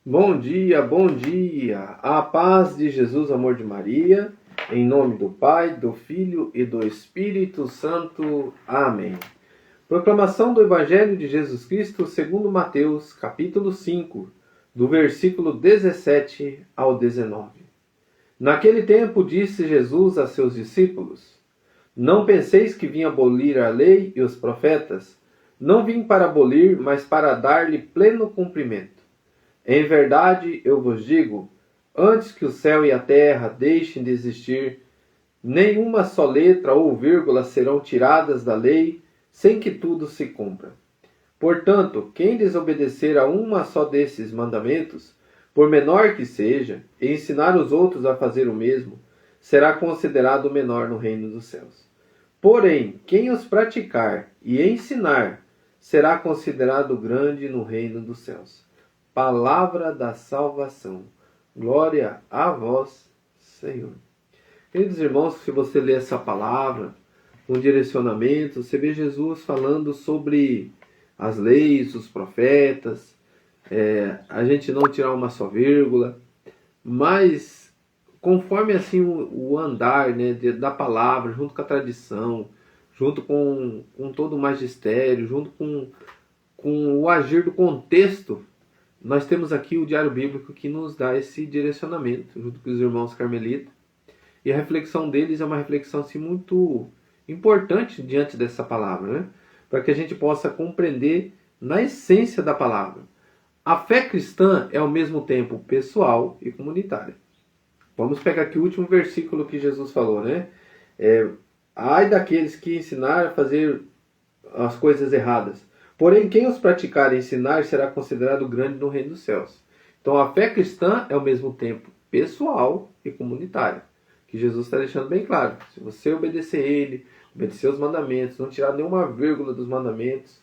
Bom dia, bom dia. A paz de Jesus, amor de Maria, em nome do Pai, do Filho e do Espírito Santo. Amém. Proclamação do Evangelho de Jesus Cristo segundo Mateus, capítulo 5, do versículo 17 ao 19. Naquele tempo disse Jesus a seus discípulos: Não penseis que vim abolir a lei e os profetas. Não vim para abolir, mas para dar-lhe pleno cumprimento. Em verdade, eu vos digo, antes que o céu e a terra deixem de existir, nenhuma só letra ou vírgula serão tiradas da lei, sem que tudo se cumpra. Portanto, quem desobedecer a uma só desses mandamentos, por menor que seja, e ensinar os outros a fazer o mesmo, será considerado menor no reino dos céus. Porém, quem os praticar e ensinar, será considerado grande no reino dos céus. Palavra da salvação. Glória a vós, Senhor. Queridos irmãos, se você ler essa palavra, um direcionamento, você vê Jesus falando sobre as leis, os profetas, a gente não tirar uma só vírgula, mas conforme assim o andar, né, da palavra, junto com a tradição, junto com todo o magistério, junto com o agir do contexto, nós temos aqui o Diário Bíblico que nos dá esse direcionamento, junto com os irmãos carmelitas. E a reflexão deles é uma reflexão assim, muito importante diante dessa palavra, né? Para que a gente possa compreender na essência da palavra. A fé cristã é ao mesmo tempo pessoal e comunitária. Vamos pegar aqui o último versículo que Jesus falou, né? Ai daqueles que ensinaram a fazer as coisas erradas. Porém, quem os praticar e ensinar será considerado grande no reino dos céus. Então, a fé cristã é ao mesmo tempo pessoal e comunitária. Que Jesus está deixando bem claro. Se você obedecer Ele, obedecer os mandamentos, não tirar nenhuma vírgula dos mandamentos,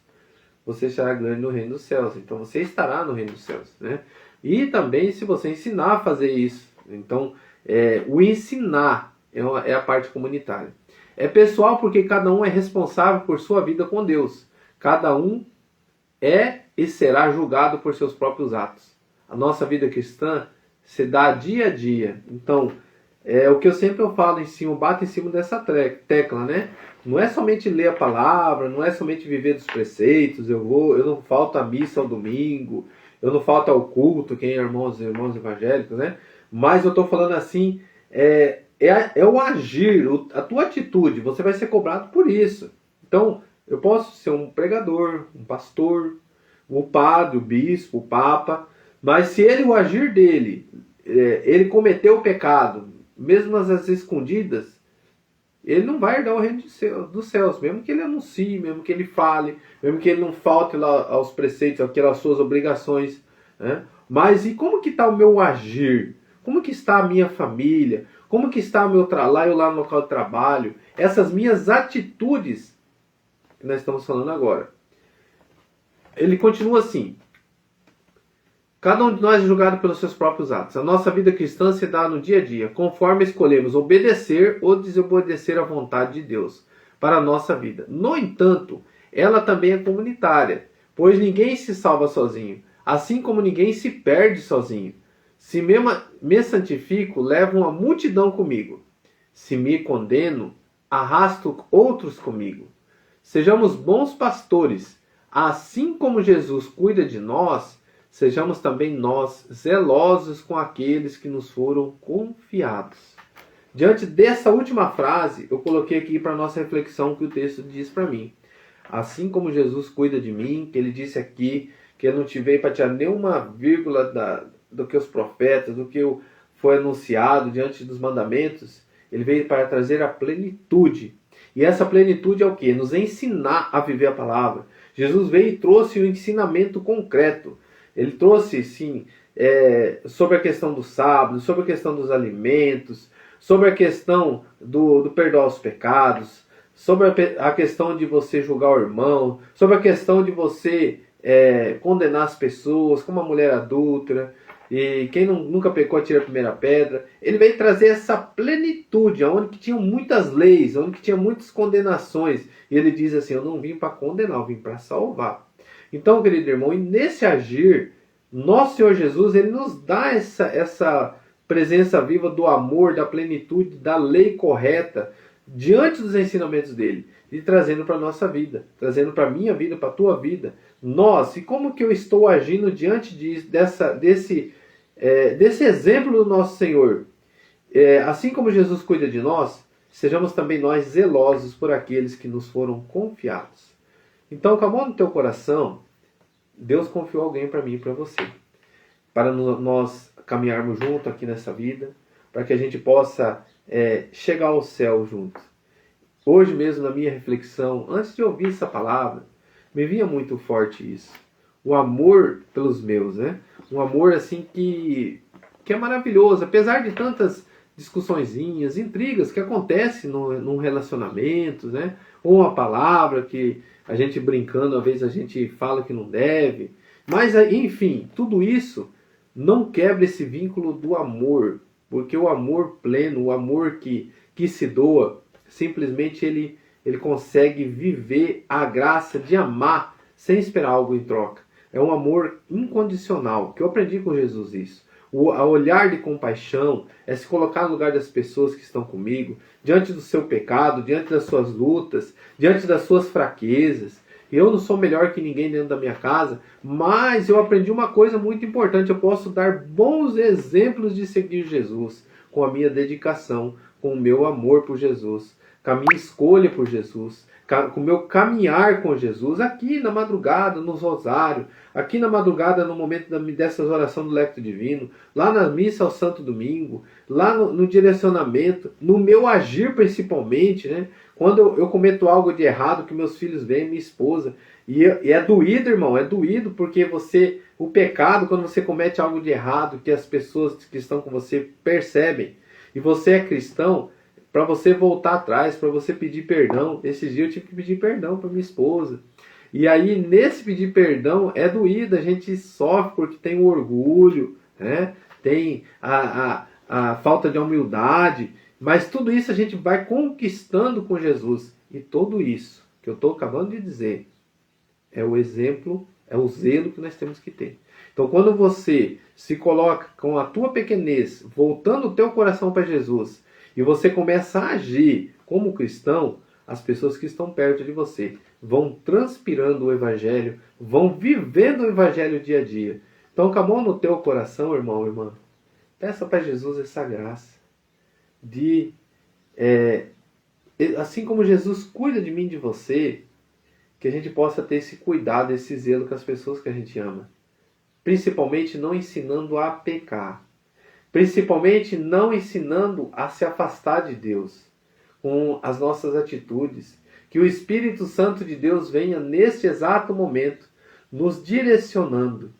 você será grande no reino dos céus. Então, você estará no reino dos céus, né? E também se você ensinar a fazer isso. Então, o ensinar é a parte comunitária. É pessoal porque cada um é responsável por sua vida com Deus. Cada um é e será julgado por seus próprios atos. A nossa vida cristã se dá dia a dia. Então, o que eu sempre falo em cima, bato em cima dessa tecla, né? Não é somente ler a palavra, não é somente viver dos preceitos, eu não falto à missa ao domingo, eu não falto ao culto, quem é irmãos evangélicos, né? Mas eu estou falando assim, é o agir, a tua atitude, você vai ser cobrado por isso. Então, eu posso ser um pregador, um pastor, o padre, o bispo, o papa, mas se o agir dele, ele cometeu o pecado, mesmo nas escondidas, ele não vai herdar o reino dos céus, mesmo que ele anuncie, mesmo que ele fale, mesmo que ele não falte lá aos preceitos, às suas obrigações, né? Mas e como que está o meu agir? Como que está a minha família? Como que está o meu lá no local de trabalho? Essas minhas atitudes que nós estamos falando agora. Ele continua assim: cada um de nós é julgado pelos seus próprios atos. A nossa vida cristã se dá no dia a dia, conforme escolhemos obedecer ou desobedecer à vontade de Deus para a nossa vida. No entanto, ela também é comunitária, pois ninguém se salva sozinho, assim como ninguém se perde sozinho. Se me santifico, levo uma multidão comigo. Se me condeno, arrasto outros comigo. Sejamos bons pastores, assim como Jesus cuida de nós, sejamos também nós zelosos com aqueles que nos foram confiados. Diante dessa última frase, eu coloquei aqui para nossa reflexão que o texto diz para mim. Assim como Jesus cuida de mim, que ele disse aqui que ele não te veio para tirar nenhuma vírgula do que os profetas, do que foi anunciado diante dos mandamentos, ele veio para trazer a plenitude. E essa plenitude é o quê? Nos ensinar a viver a palavra. Jesus veio e trouxe um ensinamento concreto. Ele trouxe, sim, sobre a questão do sábado, sobre a questão dos alimentos, sobre a questão do perdão aos pecados, sobre a questão de você julgar o irmão, sobre a questão de você condenar as pessoas, como a mulher adúltera, e quem nunca pecou atira a primeira pedra. Ele veio trazer essa plenitude, onde que tinham muitas leis, onde que tinha muitas condenações. E ele diz assim: eu não vim para condenar, eu vim para salvar. Então, querido irmão, e nesse agir, Nosso Senhor Jesus, Ele nos dá essa presença viva do amor, da plenitude, da lei correta, diante dos ensinamentos dele, e trazendo para a nossa vida, trazendo para a minha vida, para a tua vida. Nós, e como que eu estou agindo diante desse exemplo do nosso Senhor? Assim como Jesus cuida de nós, sejamos também nós zelosos por aqueles que nos foram confiados. Então, com a mão no teu coração, Deus confiou alguém para mim e para você, para nós caminharmos junto aqui nessa vida, para que a gente possa chegar ao céu junto. Hoje mesmo, na minha reflexão, antes de ouvir essa palavra, me vinha muito forte isso. O amor pelos meus, né? Um amor assim que é maravilhoso, apesar de tantas discussõezinhas, intrigas que acontecem num relacionamento, né? Ou uma palavra que a gente brincando, às vezes a gente fala que não deve. Mas, enfim, tudo isso não quebra esse vínculo do amor, porque o amor pleno, o amor que se doa, simplesmente ele consegue viver a graça de amar sem esperar algo em troca. É um amor incondicional, que eu aprendi com Jesus isso. A olhar de compaixão é se colocar no lugar das pessoas que estão comigo, diante do seu pecado, diante das suas lutas, diante das suas fraquezas. Eu não sou melhor que ninguém dentro da minha casa, mas eu aprendi uma coisa muito importante. Eu posso dar bons exemplos de seguir Jesus, com a minha dedicação, com o meu amor por Jesus, com a minha escolha por Jesus, com o meu caminhar com Jesus, aqui na madrugada, no rosário, aqui na madrugada, no momento dessas orações do Lectio Divino, lá na missa ao Santo Domingo, lá no direcionamento, no meu agir principalmente, né? Quando eu cometo algo de errado, que meus filhos veem, minha esposa, e é doído, irmão, é doído, porque o pecado, quando você comete algo de errado, que as pessoas que estão com você percebem, e você é cristão, para você voltar atrás, para você pedir perdão. Esses dias eu tive que pedir perdão para minha esposa. E aí, nesse pedir perdão, é doído, a gente sofre porque tem o orgulho, né? Tem a falta de humildade, mas tudo isso a gente vai conquistando com Jesus. E tudo isso que eu estou acabando de dizer é o exemplo, é o zelo que nós temos que ter. Então, quando você se coloca com a tua pequenez, voltando o teu coração para Jesus, e você começa a agir como cristão, as pessoas que estão perto de você vão transpirando o Evangelho, vão vivendo o Evangelho dia a dia. Então, com a mão no teu coração, irmão, irmã, peça para Jesus essa graça de, assim como Jesus cuida de mim e de você, que a gente possa ter esse cuidado, esse zelo com as pessoas que a gente ama. Principalmente não ensinando a pecar. Principalmente não ensinando a se afastar de Deus com as nossas atitudes. Que o Espírito Santo de Deus venha neste exato momento nos direcionando.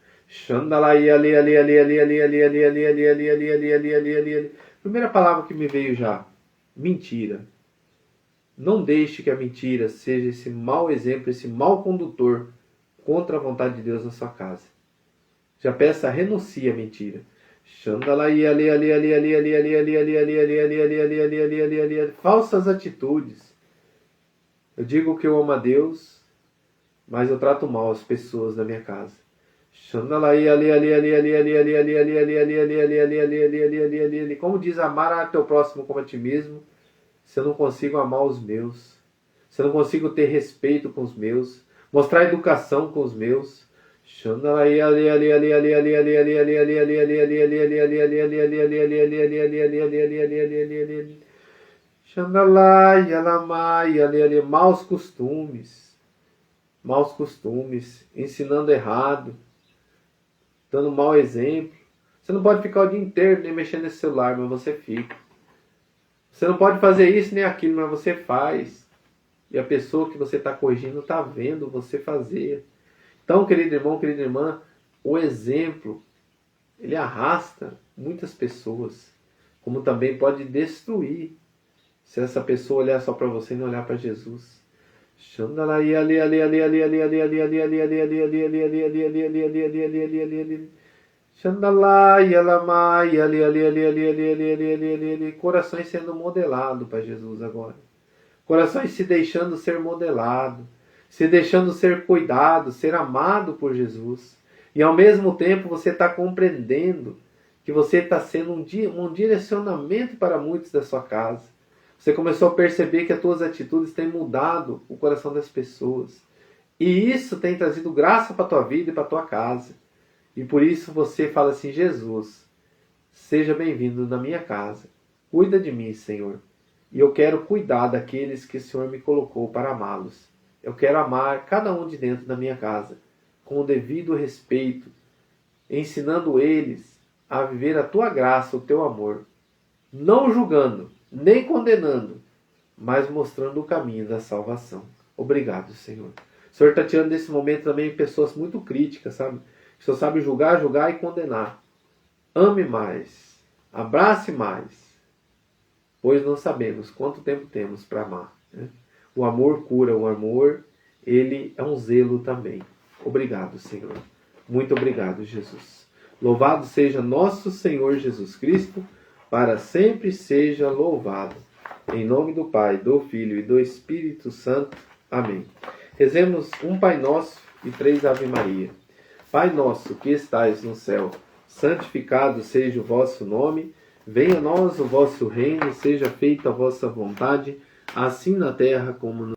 Primeira palavra que me veio já, mentira. Não deixe que a mentira seja esse mau exemplo, esse mau condutor contra a vontade de Deus na sua casa. Já peça, renuncie à mentira. Falsas atitudes. Eu digo que eu amo a Deus, mas eu trato mal as pessoas da minha casa. Como diz, amar a teu próximo como a ti mesmo. Se eu não consigo amar os meus, se eu não consigo ter respeito com os meus, mostrar educação com os meus, maus costumes, ensinando errado, dando mau exemplo. Você não pode ficar o dia inteiro nem mexendo nesse celular, mas você fica. Você não pode fazer isso nem aquilo, mas você faz. E a pessoa que você está corrigindo está vendo você fazer. Então, querido irmão, querida irmã, o exemplo, ele arrasta muitas pessoas, como também pode destruir, se essa pessoa olhar só para você e não olhar para Jesus. Corações sendo modelados para Jesus agora. Corações se deixando ser modelado, se deixando ser cuidado, ser amado por Jesus. E ao mesmo tempo você está compreendendo que você está sendo um direcionamento para muitos da sua casa. Você começou a perceber que as suas atitudes têm mudado o coração das pessoas. E isso tem trazido graça para a tua vida e para a tua casa. E por isso você fala assim: Jesus, seja bem-vindo na minha casa. Cuida de mim, Senhor. E eu quero cuidar daqueles que o Senhor me colocou para amá-los. Eu quero amar cada um de dentro da minha casa, com o devido respeito, ensinando eles a viver a tua graça, o teu amor. Não julgando, nem condenando, mas mostrando o caminho da salvação. Obrigado, Senhor. O Senhor está tirando desse momento também pessoas muito críticas, sabe? Que só sabe julgar, julgar e condenar. Ame mais. Abrace mais. Pois não sabemos quanto tempo temos para amar. Né? O amor cura, o amor, ele é um zelo também. Obrigado, Senhor. Muito obrigado, Jesus. Louvado seja nosso Senhor Jesus Cristo, para sempre seja louvado. Em nome do Pai, do Filho e do Espírito Santo. Amém. Rezemos um Pai Nosso e 3 Ave Maria. Pai nosso que estais no céu, santificado seja o vosso nome. Venha a nós o vosso reino, seja feita a vossa vontade, assim na terra como no